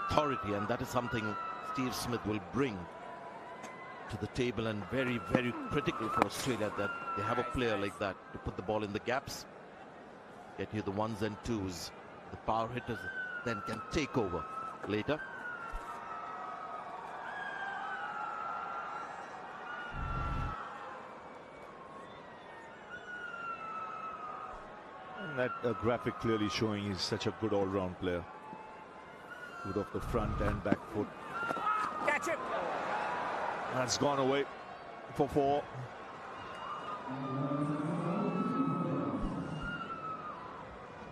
authority, and that is something Steve Smith will bring to the table, and very, very critical for Australia that they have a player like that to put the ball in the gaps, get you the ones and twos. The power hitters then can take over later. And that graphic clearly showing he's such a good all-round player. Good off the front and back foot. Catch it! That's gone away for 4.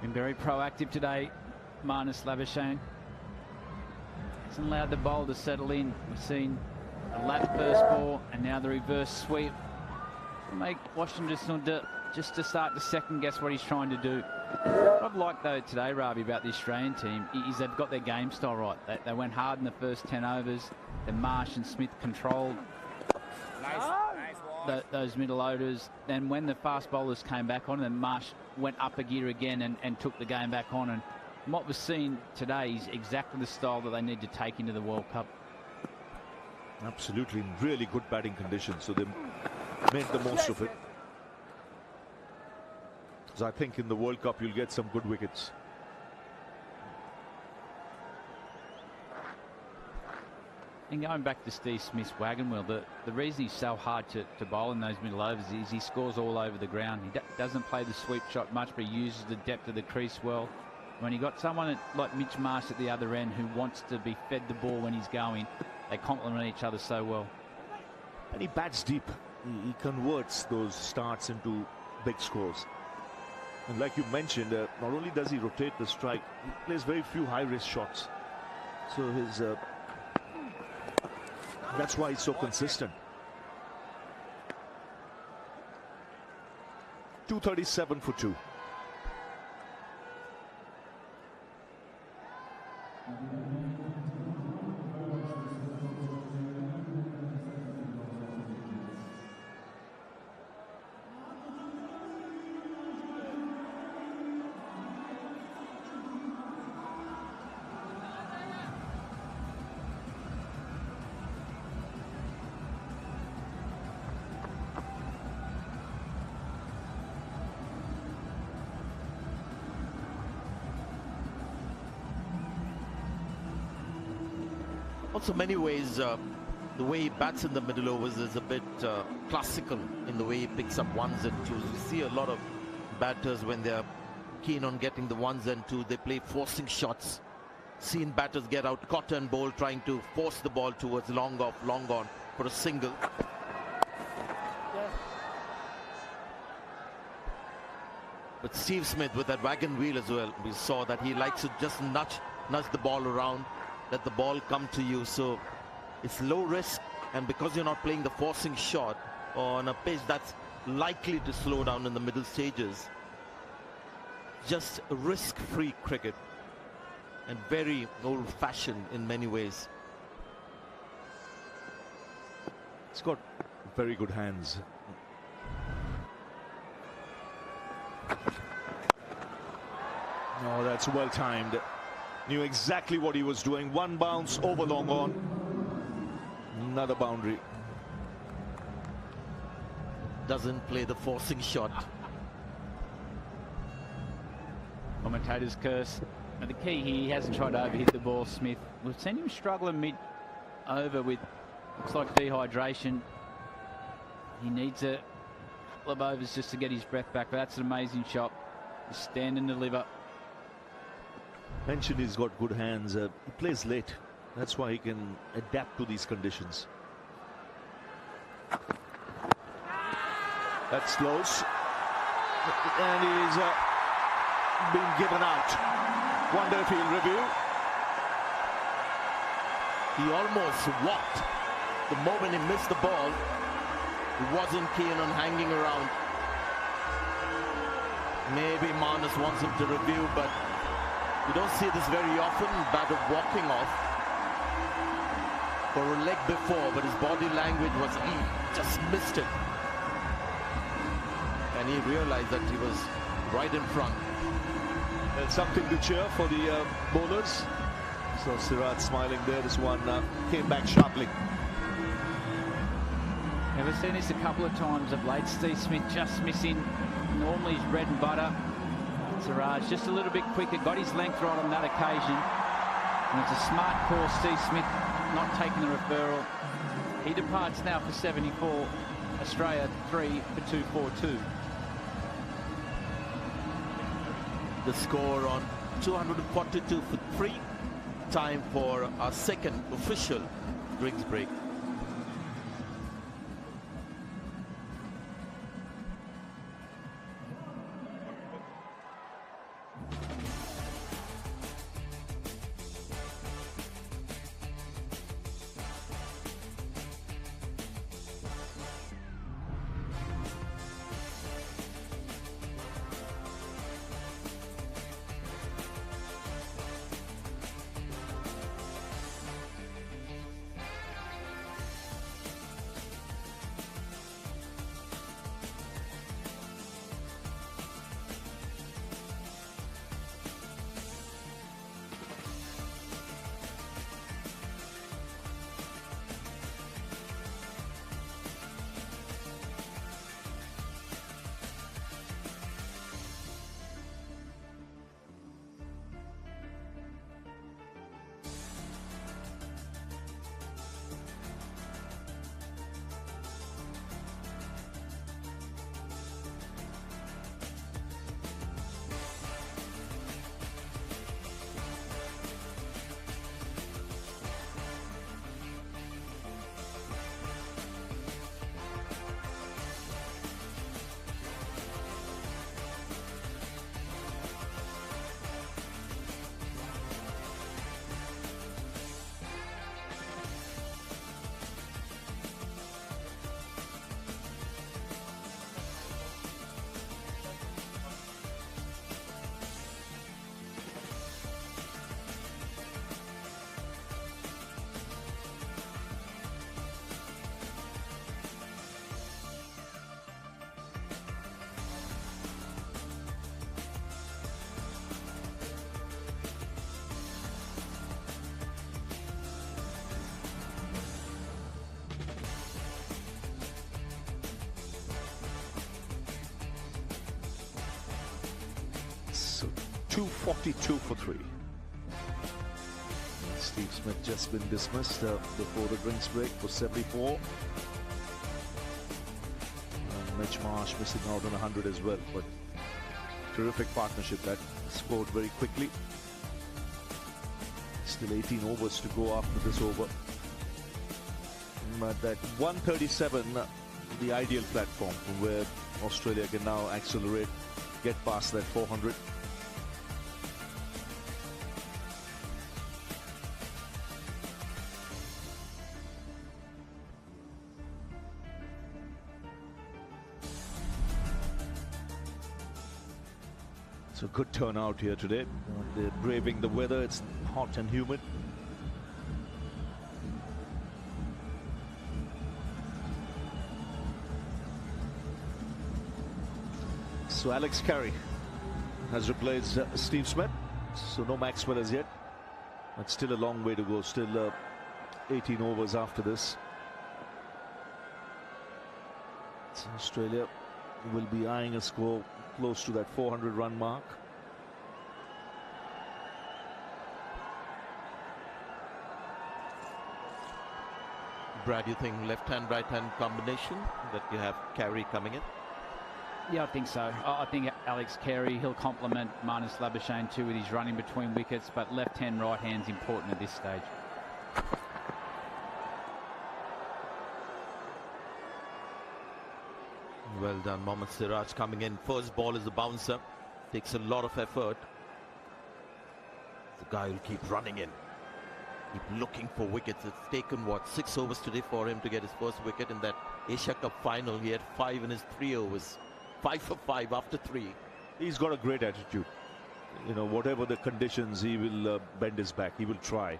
Been very proactive today, Marnus Labuschagne. Hasn't allowed the bowl to settle in. We've seen a lap first ball and now the reverse sweep. Make Washington just to start to second guess what he's trying to do. What I've liked though today, Ravi, about the Australian team is they've got their game style right. They went hard in the first 10 overs. Then Marsh and Smith controlled those middle orders. Then when the fast bowlers came back on, then Marsh went up a gear again and took the game back on. And what we're seeing today is exactly the style that they need to take into the World Cup. Absolutely, in really good batting conditions, so they made the most of it. Because I think in the World Cup you'll get some good wickets. And going back to Steve Smith's wagon wheel, the reason he's so hard to bowl in those middle overs is he scores all over the ground. He doesn't play the sweep shot much, but he uses the depth of the crease well. When you got someone like Mitch Marsh at the other end who wants to be fed the ball when he's going, they complement each other so well. And he bats deep. He converts those starts into big scores. And like you mentioned, not only does he rotate the strike, he plays very few high-risk shots. So his that's why he's so consistent. 237 for 2. Also, many ways, the way he bats in the middle overs is a bit classical in the way he picks up ones and twos. We see a lot of batters when they're keen on getting the ones and twos, they play forcing shots. Seen batters get out caught and bowl trying to force the ball towards long off, long on for a single. But Steve Smith with that wagon wheel as well, we saw that he likes to just nudge the ball around, let the ball come to you. So it's low risk, and because you're not playing the forcing shot on a pitch that's likely to slow down in the middle stages, just risk-free cricket and very old-fashioned in many ways. It's got very good hands. Oh, that's well timed. Knew exactly what he was doing. One bounce over long on. Another boundary. Doesn't play the forcing shot. Commentators curse. And the key here, he hasn't tried to overhit the ball, Smith. We've seen him struggling mid-over with, looks like dehydration. He needs a couple of overs just to get his breath back. But that's an amazing shot. Just stand and deliver. Mentioned he's got good hands. He plays late. That's why he can adapt to these conditions. That's close. And he's been given out. Wonder if he'll review. He almost walked the moment he missed the ball. He wasn't keen on hanging around. Maybe Marnus wants him to review, but you don't see this very often. Batter walking off for a leg before, but his body language was he just missed it. And he realized that he was right in front. There's something to cheer for the bowlers. So Siraj smiling there. This one came back sharply. Ever seen this a couple of times of late. Steve Smith just missing. Normally his bread and butter. Siraj just a little bit quicker. Got his length right on that occasion. And it's a smart call. Steve Smith not taking the referral. He departs now for 74. Australia 3 for 242. The score on 242 for 3. Time for our second official drinks break. So 242 for 3. Steve Smith just been dismissed before the drinks break for 74. And Mitch Marsh missing out on 100 as well, but terrific partnership that scored very quickly. Still 18 overs to go after this over. But that 137, the ideal platform from where Australia can now accelerate, get past that 400. So good turnout here today. They're braving the weather. It's hot and humid. So Alex Carey has replaced Steve Smith. So no Maxwell as yet. But still a long way to go. Still 18 overs after this. So Australia will be eyeing a score close to that 400 run mark. Brad, you think left hand, right hand combination that you have Carey coming in? Yeah, I think so. I think Alex Carey, he'll complement Marnus Labuschagne too with his running between wickets, but left hand, right hand's important at this stage. Well done, Mohammad Siraj coming in. First ball is a bouncer. Takes a lot of effort. The guy will keep running in. Keep looking for wickets. It's taken, what, 6 overs today for him to get his first wicket in that Asia Cup final. He had 5 in his 3 overs. 5 for 5 after 3. He's got a great attitude. You know, whatever the conditions, he will bend his back. He will try.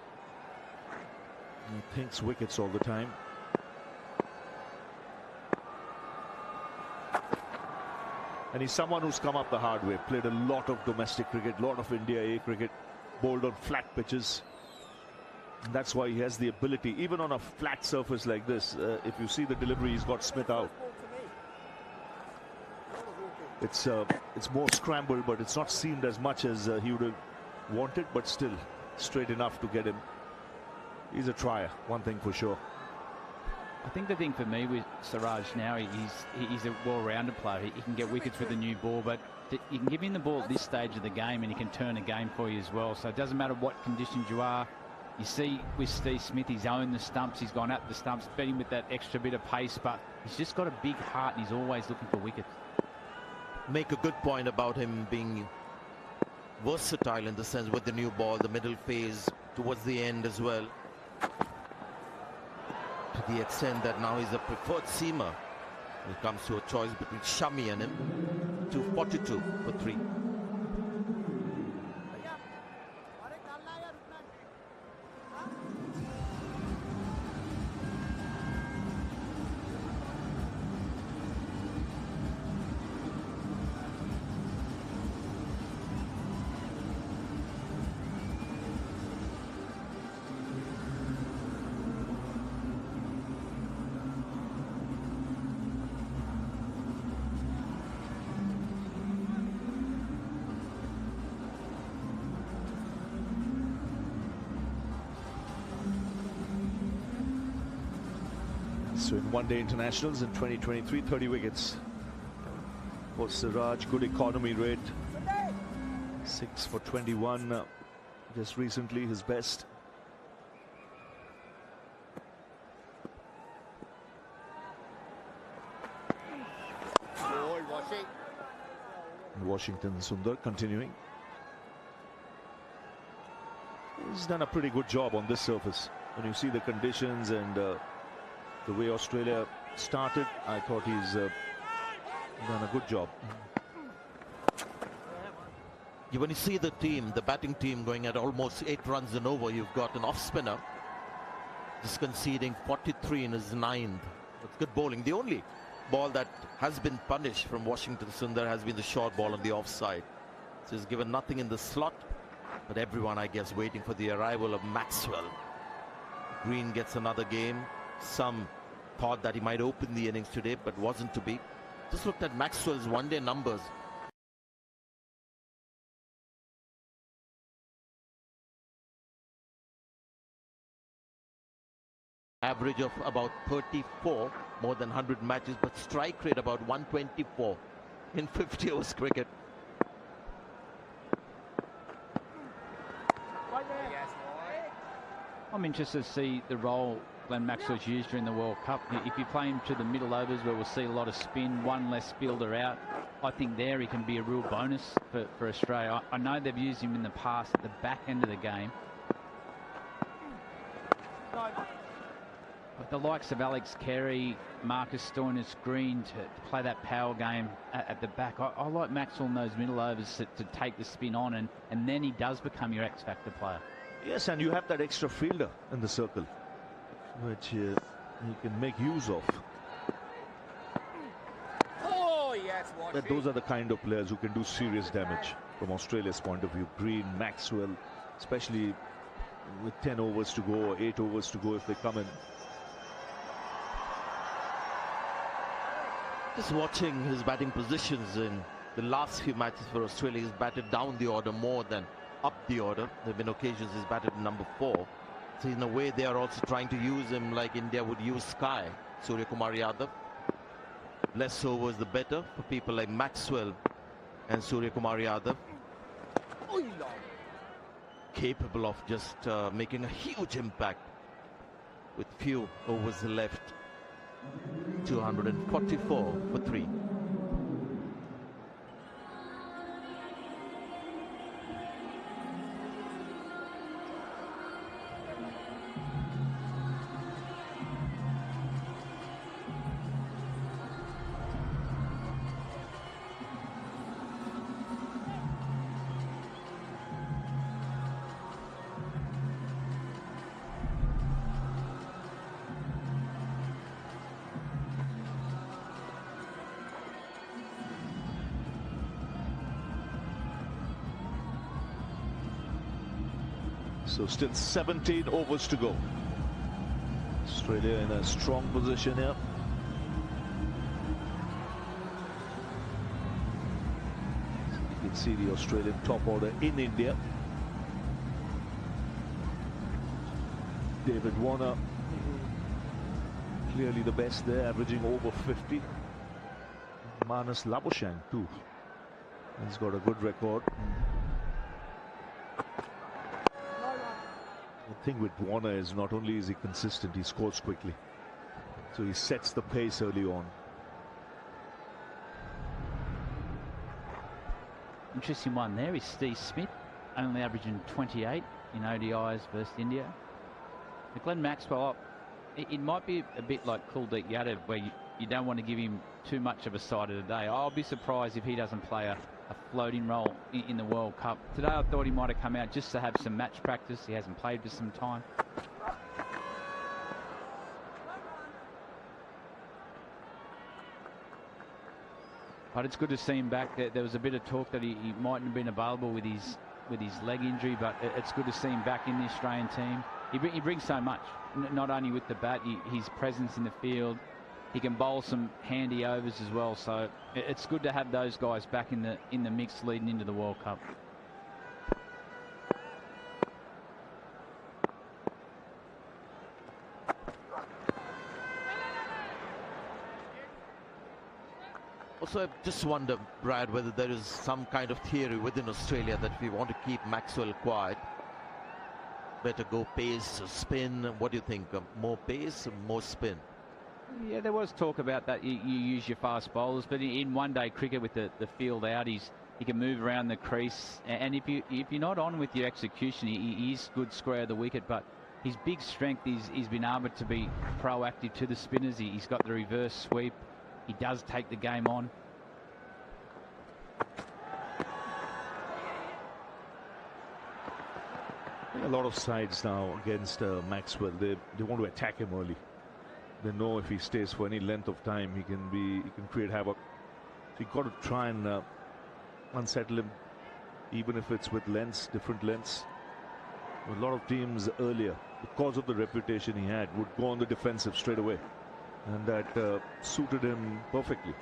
He thinks wickets all the time. And he's someone who's come up the hard way. Played a lot of domestic cricket, lot of India A cricket, bowled on flat pitches. And that's why he has the ability, even on a flat surface like this, if you see the delivery, he's got Smith out. It's more scrambled, but it's not seamed as much as he would have wanted, but still straight enough to get him. He's a trier, one thing for sure. I think the thing for me with Siraj now, he's a well-rounded player. He can get wickets with a new ball, but you can give him the ball at this stage of the game and he can turn a game for you as well. So it doesn't matter what conditions you are. You see with Steve Smith, he's owned the stumps. He's gone up the stumps, betting with that extra bit of pace, but he's just got a big heart and he's always looking for wickets. Make a good point about him being versatile in the sense with the new ball, the middle phase towards the end as well. To the extent that now he's a preferred seamer when it comes to a choice between Shami and him. 242 for 3. So in one-day internationals in 2023, 30 wickets for Siraj. Good economy rate. 6 for 21. Just recently his best. Washington Sundar continuing. He's done a pretty good job on this surface. When you see the conditions and the way Australia started, I thought he's done a good job. When you see the team, the batting team going at almost 8 runs and over, you've got an off-spinner just conceding 43 in his 9th. That's good bowling. The only ball that has been punished from Washington Sundar has been the short ball on the offside. So he's given nothing in the slot, but everyone, I guess, waiting for the arrival of Maxwell. Green gets another game. Some thought that he might open the innings today, but wasn't to be. Just looked at Maxwell's one-day numbers. Average of about 34, more than 100 matches, but strike rate about 124 in 50 overs cricket. I'm interested to see the role Glenn Maxwell's used during the World Cup. If you play him to the middle overs where we'll see a lot of spin, one less fielder out, I think there he can be a real bonus for Australia. I know they've used him in the past at the back end of the game. But the likes of Alex Carey, Marcus Stoinis, Green to play that power game at the back. I like Maxwell in those middle overs to take the spin on, and then he does become your X-factor player. Yes, and you have that extra fielder in the circle, which he can make use of. Oh, yes, but those are the kind of players who can do serious damage from Australia's point of view. Green, Maxwell, especially with 10 overs to go or 8 overs to go if they come in. Just watching his batting positions in the last few matches for Australia, he's batted down the order more than up the order. There have been occasions he's batted number 4. So in a way they are also trying to use him like India would use Sky, Surya Kumar Yadav. Less overs the better for people like Maxwell and Surya Kumar Yadav. Capable of just making a huge impact with few overs left. 244 for 3. So still 17 overs to go. Australia in a strong position here. You can see the Australian top order in India. David Warner, clearly the best there, averaging over 50. Marnus Labuschagne too. He's got a good record. The thing with Warner is not only is he consistent, he scores quickly. So he sets the pace early on. Interesting one there is Steve Smith, only averaging 28 in ODIs versus India. But Glenn Maxwell, it might be a bit like Kuldeep Yadav, where you don't want to give him too much of a side of the day. I'll be surprised if he doesn't play a floating role in the World Cup. Today I thought he might have come out just to have some match practice. He hasn't played for some time. But it's good to see him back. There was a bit of talk that he mightn't have been available with his leg injury, but it's good to see him back in the Australian team. He brings so much, not only with the bat, his presence in the field. He can bowl some handy overs as well, so it's good to have those guys back in the mix leading into the World Cup. Also, I just wonder, Brad, whether there is some kind of theory within Australia that we want to keep Maxwell quiet. Better go pace, spin. What do you think? More pace, more spin? Yeah, there was talk about that. You use your fast bowlers, but in one-day cricket with the field out, he can move around the crease. And if you're not on with your execution, he is good square of the wicket. But his big strength is he's been able to be proactive to the spinners. He's got the reverse sweep. He does take the game on. A lot of sides now against Maxwell. They want to attack him early. They know if he stays for any length of time, he can create havoc. So you've got to try and unsettle him, even if it's with lengths, different lengths. A lot of teams earlier, because of the reputation he had, would go on the defensive straight away, and that suited him perfectly.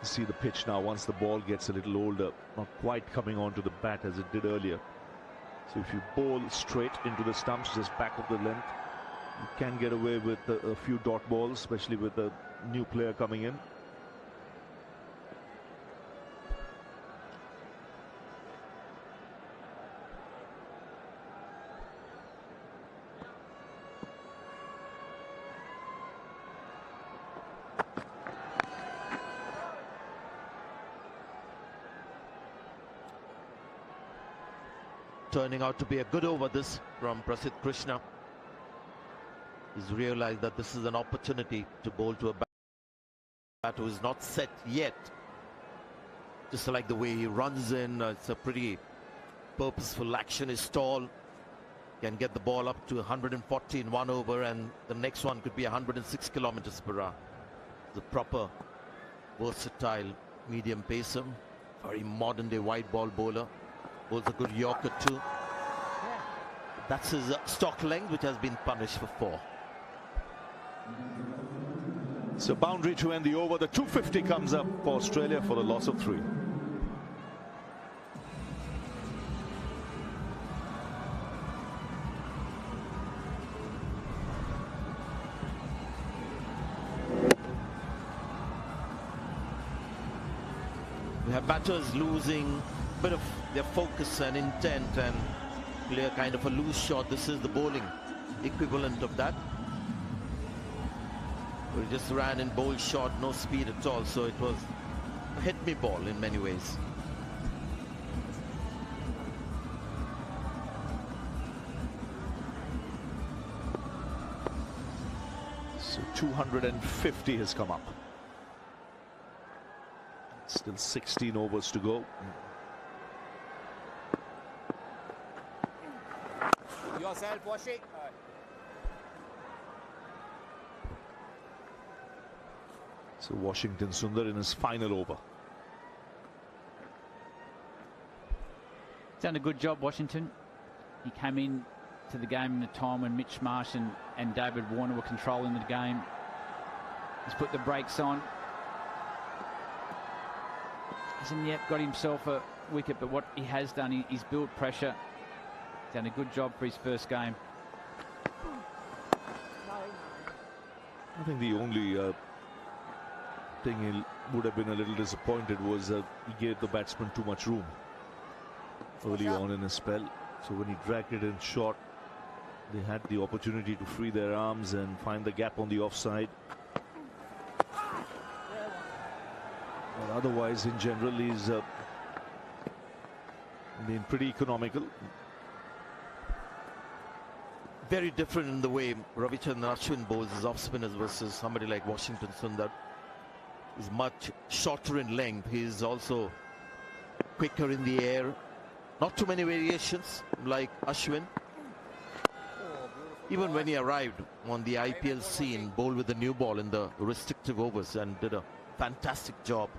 See the pitch now once the ball gets a little older, not quite coming onto the bat as it did earlier. So if you bowl straight into the stumps, just back of the length, you can get away with a few dot balls, especially with a new player coming in. Turning out to be a good over this from Prasidh Krishna. He's realized that this is an opportunity to bowl to a bat who is not set yet. Just like the way he runs in, it's a pretty purposeful action. He's tall, can get the ball up to 140 in one over, and the next one could be 106 kilometers per hour. The proper, versatile medium pacer, very modern day white ball bowler. Bowls a good Yorker too. That's his stock length, which has been punished for 4. So boundary to end the over. The 250 comes up for Australia for the loss of 3. We have batters losing a bit of their focus and intent and play a kind of a loose shot. This is the bowling equivalent of that. We just ran in bowl shot, no speed at all, so it was a hit me ball in many ways. So 250 has come up. Still 16 overs to go. Yourself, Washi. So Washington Sundar in his final over. Done a good job, Washington. He came in to the game in a time when Mitch Marsh and David Warner were controlling the game. He's put the brakes on. Hasn't yet got himself a wicket, but what he has done, he's built pressure. Done a good job for his first game. I think the only thing he would have been a little disappointed was he gave the batsman too much room early on in his spell. So when he dragged it in short, they had the opportunity to free their arms and find the gap on the offside. But otherwise, in general, he's been pretty economical. Very different in the way Ravichandran Ashwin bowls his off spinners versus somebody like Washington Sundar. He's much shorter in length. He's also quicker in the air. Not too many variations like Ashwin. Even when he arrived on the IPL scene, bowled with the new ball in the restrictive overs and did a fantastic job.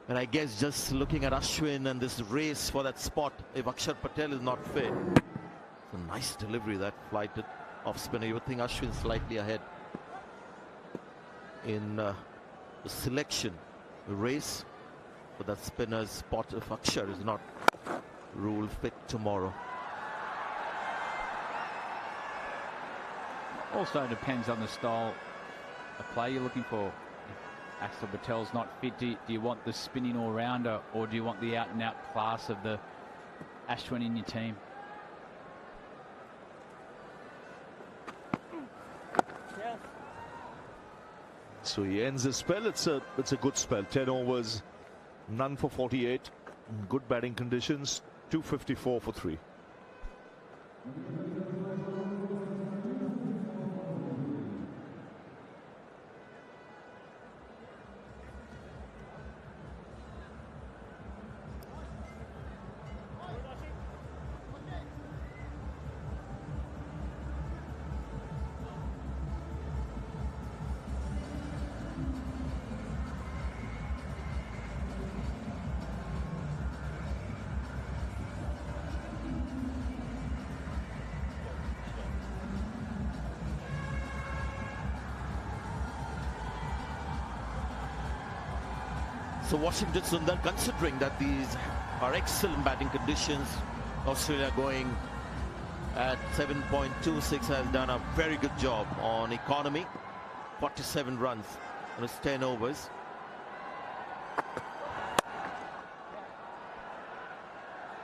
And I guess just looking at Ashwin and this race for that spot, if Akshar Patel is not fit, it's a nice delivery that flighted off spinner. You would think Ashwin slightly ahead in the selection, the race for that spinner's spot if Akshar is not rule fit tomorrow. Also depends on the style of play you're looking for. If Axel Patel's not fit, do you want the spinning all-rounder, or do you want the out-and-out class of the Ashwin in your team? So he ends his spell. It's a good spell. 10 overs, none for 48. Good batting conditions. 254 for 3. So Washington Sundar, considering that these are excellent batting conditions, Australia going at 7.26, has done a very good job on economy. 47 runs on his 10 overs.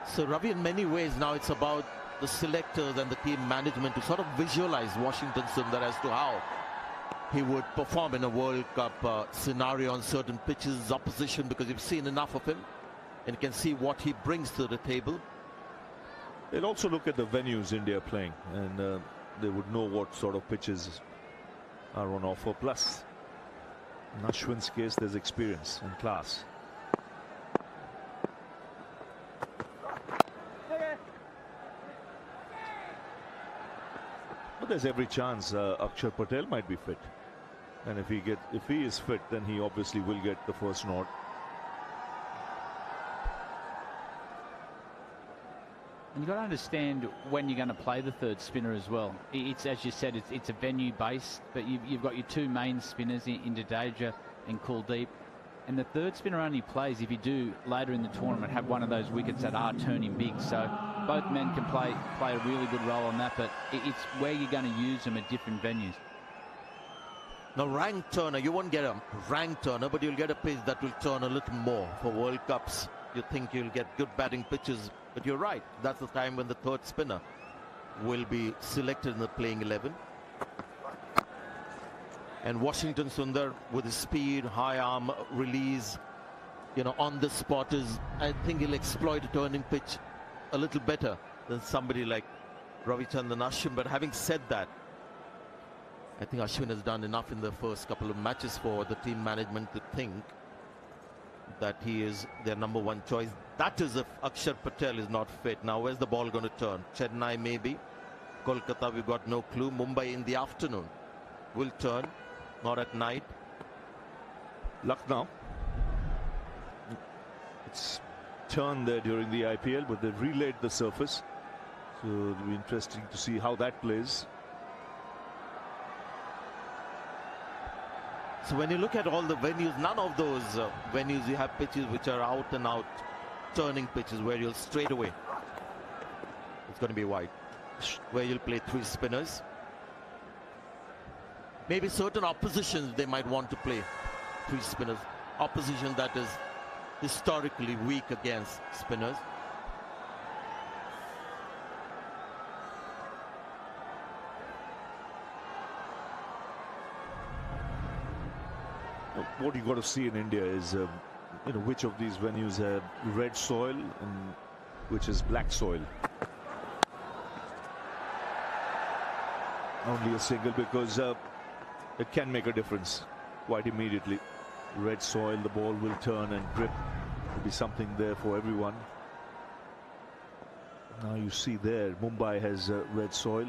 So Ravi, in many ways now it's about the selectors and the team management to sort of visualize Washington Sundar as to how he would perform in a World Cup scenario on certain pitches, opposition, because you've seen enough of him and you can see what he brings to the table. They'll also look at the venues India are playing, and they would know what sort of pitches are on offer. Plus, in Ashwin's case, there's experience and class. But there's every chance Akshar Patel might be fit, and if he is fit, then he obviously will get the first nod. And you've got to understand when you're going to play the third spinner as well. It's, as you said, it's a venue based, but you've got your two main spinners in Jadeja and Kuldeep. And the third spinner only plays if you do later in the tournament have one of those wickets that are turning big. So both men can play a really good role on that, but it's where you're going to use them at different venues. Now, ranked turner, you won't get a ranked turner, but you'll get a pitch that will turn a little more. For World Cups, you think you'll get good batting pitches, but you're right. That's the time when the third spinner will be selected in the playing 11. And Washington Sundar, with his speed, high arm release, on the spot, I think he'll exploit a turning pitch a little better than somebody like Ravichandran Ashwin. But having said that, I think Ashwin has done enough in the first couple of matches for the team management to think that he is their number one choice. That is if Akshar Patel is not fit. Now, where's the ball going to turn? Chennai maybe. Kolkata, we've got no clue. Mumbai in the afternoon will turn, not at night. Lucknow. It's turned there during the IPL, but they've relayed the surface. So it'll be interesting to see how that plays. So when you look at all the venues, none of those venues you have pitches which are out and out turning pitches where you'll straight away, it's going to be wide, where you'll play 3 spinners. Maybe certain oppositions they might want to play 3 spinners. Opposition that is historically weak against spinners. What you got to see in India is which of these venues have red soil and which is black soil. Only a single, because it can make a difference quite immediately. Red soil, the ball will turn and grip. Will be something there for everyone. Now you see there, Mumbai has red soil.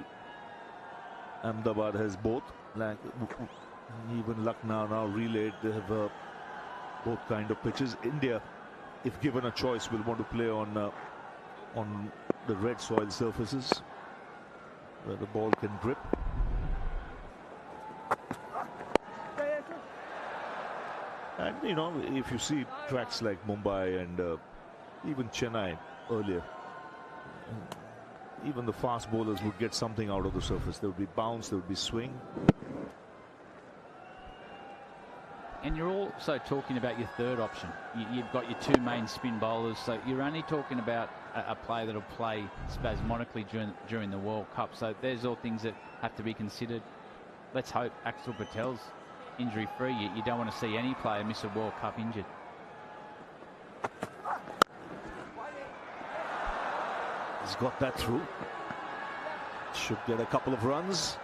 Ahmedabad has both. Even Lucknow now relayed, they have both kind of pitches. India, if given a choice, will want to play on the red soil surfaces where the ball can grip. And if you see tracks like Mumbai and even Chennai earlier, even the fast bowlers would get something out of the surface. There would be bounce, there would be swing. And you're also talking about your third option. You've got your 2 main spin bowlers, so you're only talking about a player that'll play spasmodically during the World Cup. So there's all things that have to be considered. Let's hope Axel Patel's injury-free. You don't want to see any player miss a World Cup injured. He's got that through. Should get a couple of runs.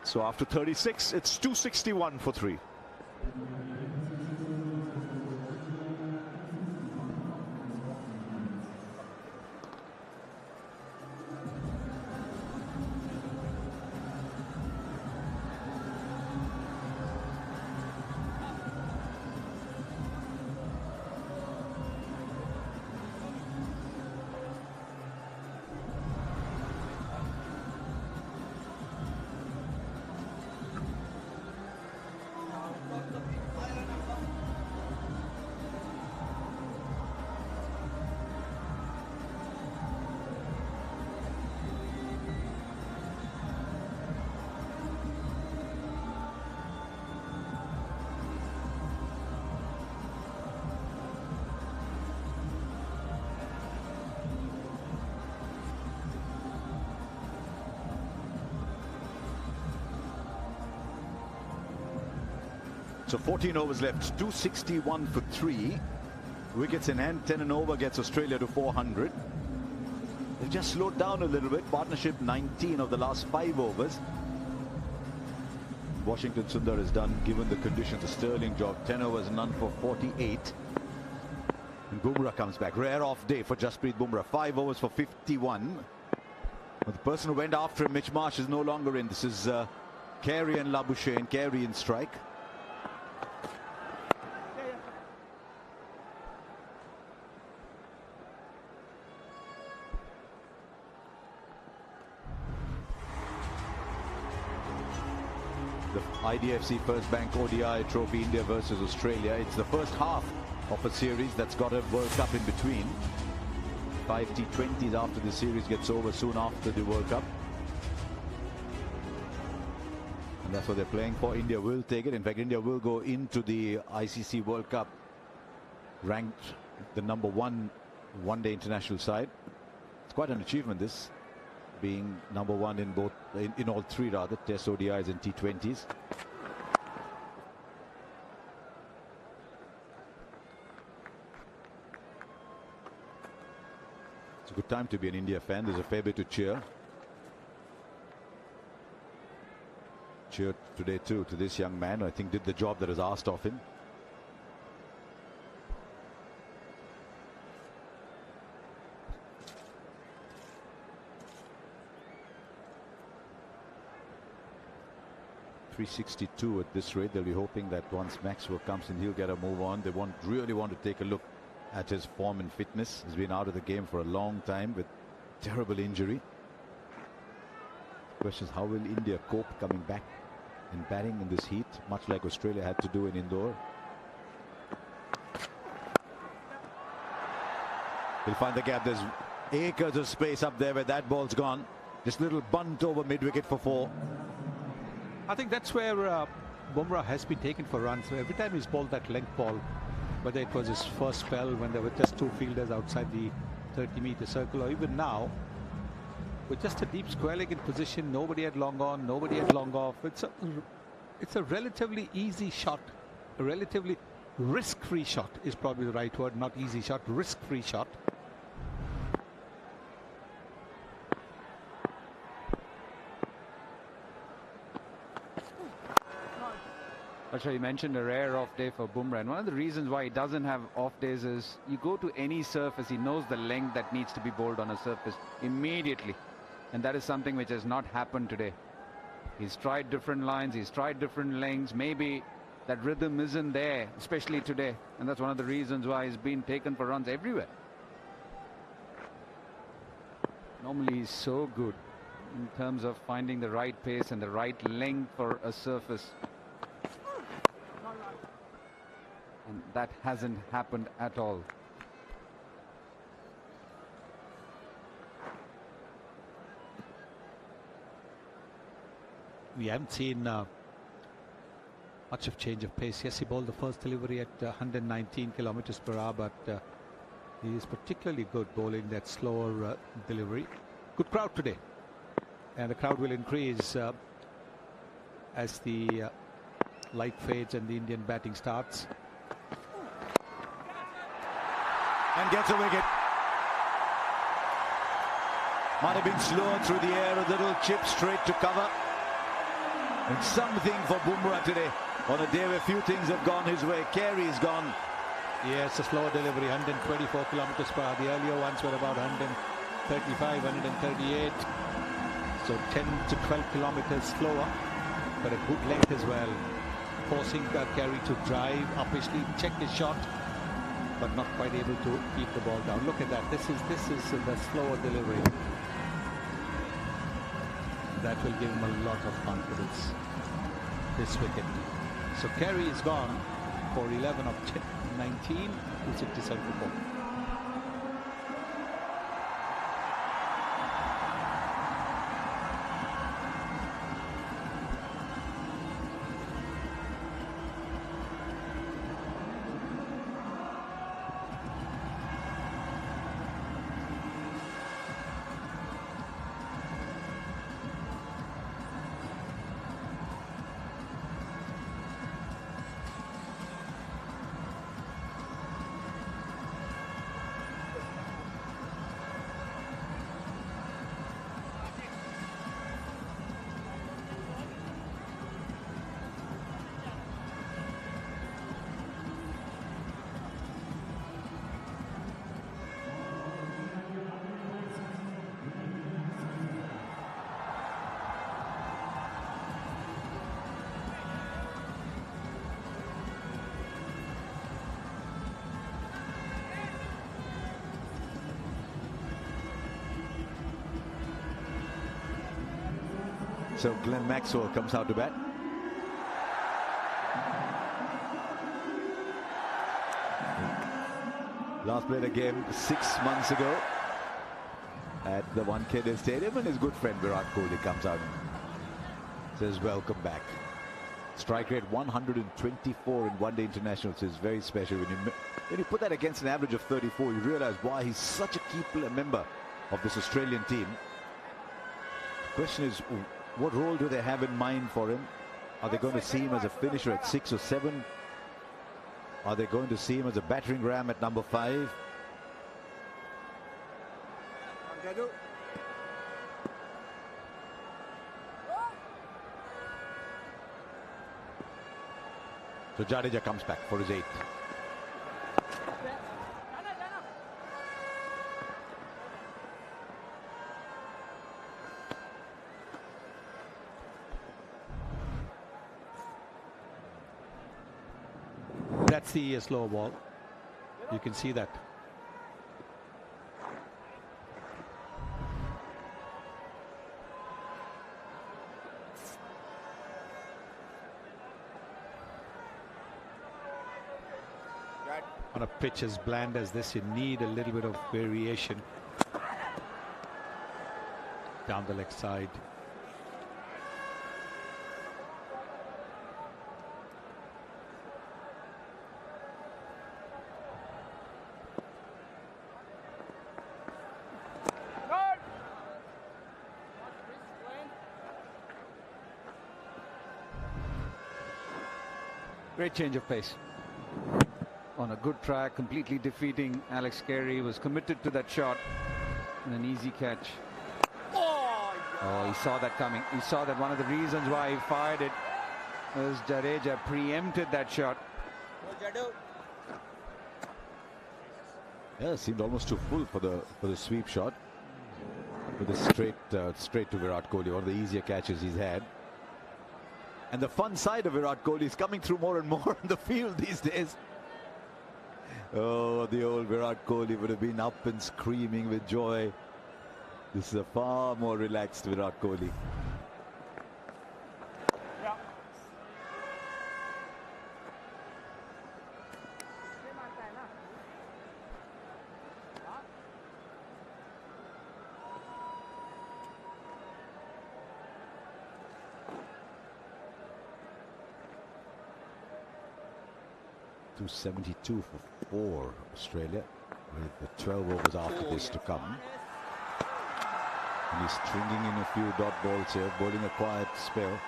So after 36, it's 261 for 3. So 14 overs left, 261 for 3. Wickets in hand, 10 and over gets Australia to 400. They've just slowed down a little bit. Partnership 19 of the last 5 overs. Washington Sundar has done, given the conditions, a sterling job. 10 overs, none for 48. And Bumrah comes back. Rare off day for Jasprit Bumrah. 5 overs for 51. But the person who went after him, Mitch Marsh, is no longer in. This is Carey and Labuschagne. Carey in strike. The IDFC First Bank ODI Trophy, India versus Australia. It's the first half of a series that's got a World Cup in between. 5 T20s after the series gets over, soon after the World Cup. And that's what they're playing for. India will take it. In fact, India will go into the ICC World Cup ranked the #1 one-day international side. It's quite an achievement, this, being #1 in both, in all 3 rather, Test, ODIs and T20s. It's a good time to be an India fan. There's a fair bit to cheer. Cheer today too to this young man who I think did the job that was asked of him. 362 at this rate. They'll be hoping that once Maxwell comes in, he'll get a move on. They really want to take a look at his form and fitness. He's been out of the game for a long time with terrible injury. Question is, how will India cope coming back and batting in this heat, much like Australia had to do in Indore? He'll find the gap. There's acres of space up there where that ball's gone. Just a little bunt over mid-wicket for 4. I think that's where Bumrah has been taken for runs. So every time he's bowled that length ball, whether it was his first spell when there were just 2 fielders outside the 30-meter circle, or even now, with just a deep square leg in position, nobody had long on, nobody had long off. It's a relatively easy shot, a relatively risk-free shot is probably the right word, not easy shot, risk-free shot. Actually, you mentioned a rare off day for Bumrah, and one of the reasons why he doesn't have off days is you go to any surface, he knows the length that needs to be bowled on a surface immediately, and that is something which has not happened today. He's tried different lines, he's tried different lengths, maybe that rhythm isn't there, especially today, and that's one of the reasons why he's been taken for runs everywhere. Normally he's so good in terms of finding the right pace and the right length for a surface. And that hasn't happened at all. We haven't seen much of change of pace. Yes, he bowled the first delivery at 119 kilometers per hour, but he is particularly good bowling that slower delivery. Good crowd today, and the crowd will increase as the light fades and the Indian batting starts. And gets a wicket. Might have been slow through the air, a little chip straight to cover. And something for Bumrah today on a day where few things have gone his way. Carey's gone. Yes, a slower delivery, 124 kilometers per hour. The earlier ones were about 135, 138. So 10 to 12 kilometers slower, but a good length as well. Forcing Carey to drive uppishly, check his shot, but not quite able to keep the ball down. Look at that. This is the slower delivery. That will give him a lot of confidence, this wicket. So Carey is gone for 11 of 19 to 67 for 4. So Glenn Maxwell comes out to bat. Last played a game 6 months ago at the Wankhede Stadium, and his good friend Virat Kohli comes out and says welcome back. Strike rate 124 in one-day internationals is very special. When you put that against an average of 34, you realize why he's such a key member of this Australian team. The question is, what role do they have in mind for him? Are they going to see him as a finisher at 6 or 7? Are they going to see him as a battering ram at number 5? So Jadeja comes back for his 8th. that's the slow ball. You can see that. On a pitch as bland as this, you need a little bit of variation. Down the leg side. Great change of pace. On a good track, completely defeating Alex Carey, was committed to that shot and an easy catch. Oh, he saw that coming. He saw that one of the reasons why he fired it was Jadeja preempted that shot. Yeah, it seemed almost too full for the sweep shot. With a straight to Virat Kohli, one of the easier catches he's had. And the fun side of Virat Kohli is coming through more and more on the field these days. Oh, the old Virat Kohli would have been up and screaming with joy. This is a far more relaxed Virat Kohli. .272 for Australia, with the 12 overs after this to come. And he's stringing in a few dot balls here, bowling a quiet spell.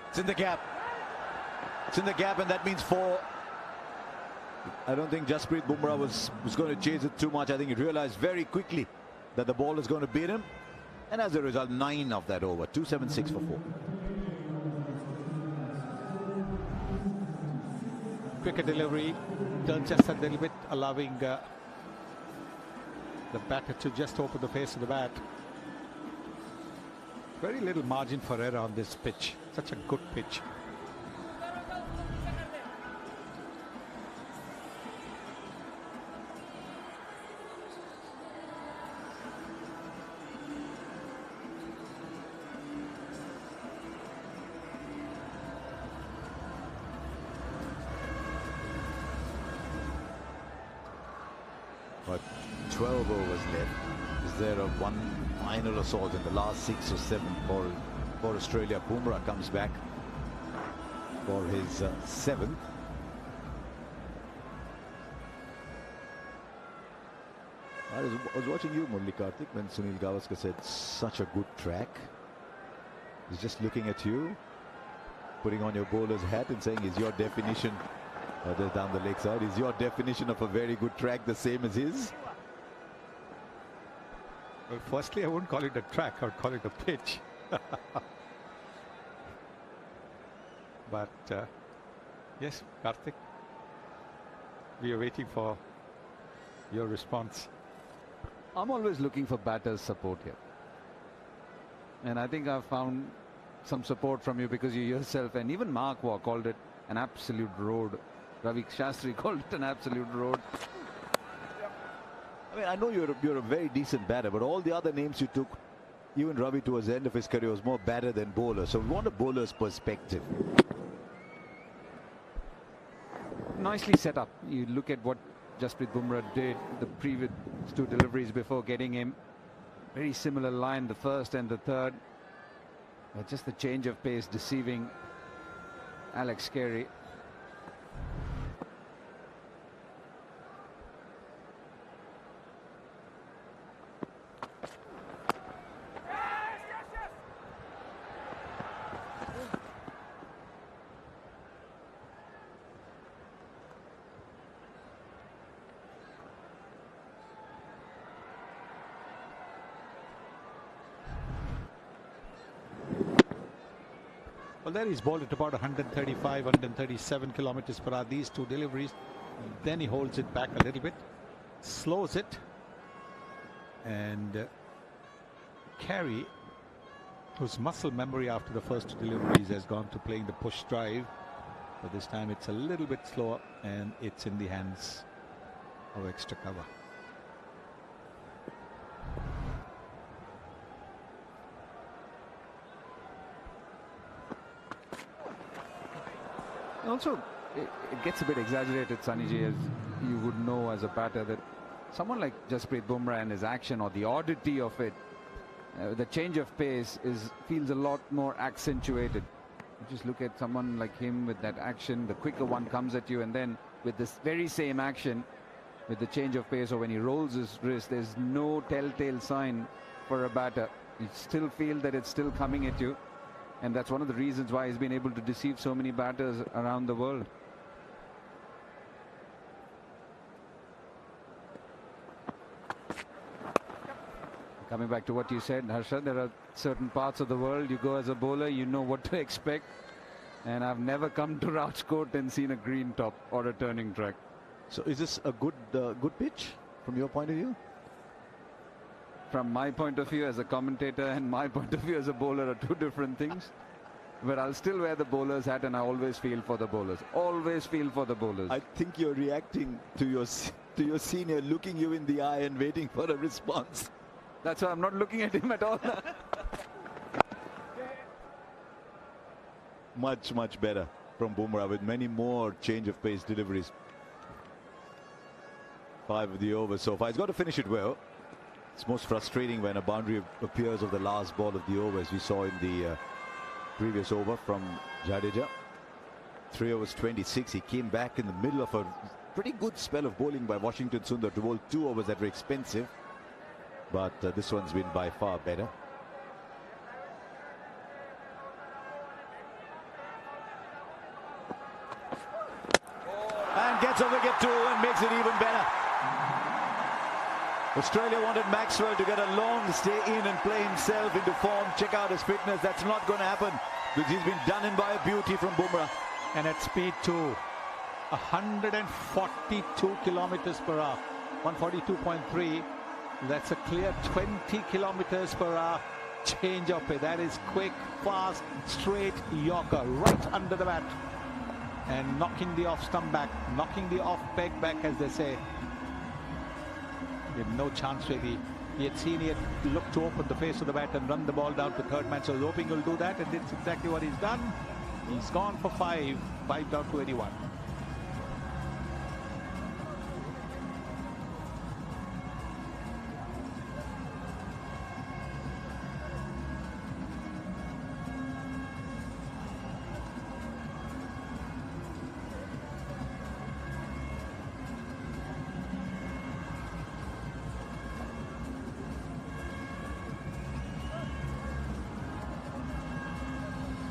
It's in the gap. It's in the gap, and that means 4. I don't think Jasprit Bumrah was going to chase it too much. I think he realized very quickly that the ball is going to beat him. And as a result, 9 of that over. 276 for 4. Quicker delivery. Turns just a little bit, allowing the batter to just open the face of the bat. Very little margin for error on this pitch. Such a good pitch. But 12 overs left. Is there one final assault in the last 6 or 7 for Australia? Bumrah comes back for his 7th. I was watching you, Murali Karthik, when Sunil Gavaskar said such a good track. He's just looking at you, putting on your bowler's hat and saying, is your definition, they're down the leg side, is your definition of a very good track the same as his? Well, firstly, I wouldn't call it a track, I would call it a pitch. But yes, Karthik, we are waiting for your response. I'm always looking for batters' support here. And I think I've found some support from you, because you yourself and even Mark Waugh called it an absolute road. Ravi Shastri called it an absolute road. I mean, I know you're a very decent batter, but all the other names you took, even Ravi towards the end of his career, was more batter than bowler. So we want a bowler's perspective. Nicely set up. You look at what Jasprit Bumrah did the previous 2 deliveries before getting him. Very similar line, the first and the third. But just the change of pace deceiving Alex Carey. Well, there he's bowled at about 135, 137 kilometers per hour. These two deliveries. Then he holds it back a little bit, slows it, and Carey, whose muscle memory after the first two deliveries has gone to playing the push drive, but this time it's a little bit slower and it's in the hands of extra cover. Also, it gets a bit exaggerated, Sunny, as you would know as a batter, that someone like Jasprit Bumrah and his action, or the oddity of it, the change of pace feels a lot more accentuated. You just look at someone like him with that action, the quicker one comes at you, and then with this very same action, with the change of pace, or when he rolls his wrist, there's no telltale sign for a batter. You still feel that it's still coming at you. And that's one of the reasons why he's been able to deceive so many batters around the world. Coming back to what you said, Harsha, there are certain parts of the world you go as a bowler, you know what to expect. And I've never come to Rajkot and seen a green top or a turning track. So is this a good pitch from your point of view? From my point of view as a commentator and my point of view as a bowler are two different things. But I'll still wear the bowler's hat, and I always feel for the bowlers. Always feel for the bowlers. I think you're reacting to your senior looking you in the eye and waiting for a response. That's why I'm not looking at him at all. Much better from Bumrah, with many more change of pace deliveries. 5 of the overs so far. He's got to finish it well. It's most frustrating when a boundary appears of the last ball of the over, as we saw in the previous over from Jadeja. 3 overs 26. He came back in the middle of a pretty good spell of bowling by Washington Sundar to bowl 2 overs that were expensive. But this one's been by far better. And gets a wicket too and makes it even better. Australia wanted Maxwell to get a long stay in and play himself into form, check out his fitness. That's not going to happen because he's been done in by a beauty from Bumrah. And at speed too, 142 kilometers per hour, 142.3. That's a clear 20 kilometers per hour change of pace. That is quick, fast, straight Yorker right under the bat and knocking the off stump back, knocking the off peg back, as they say. He had no chance really. He had seen, he had looked to open the face of the bat and run the ball down to third man, so he was hoping he'll do that, and that's exactly what he's done. He's gone for 5 down to 81.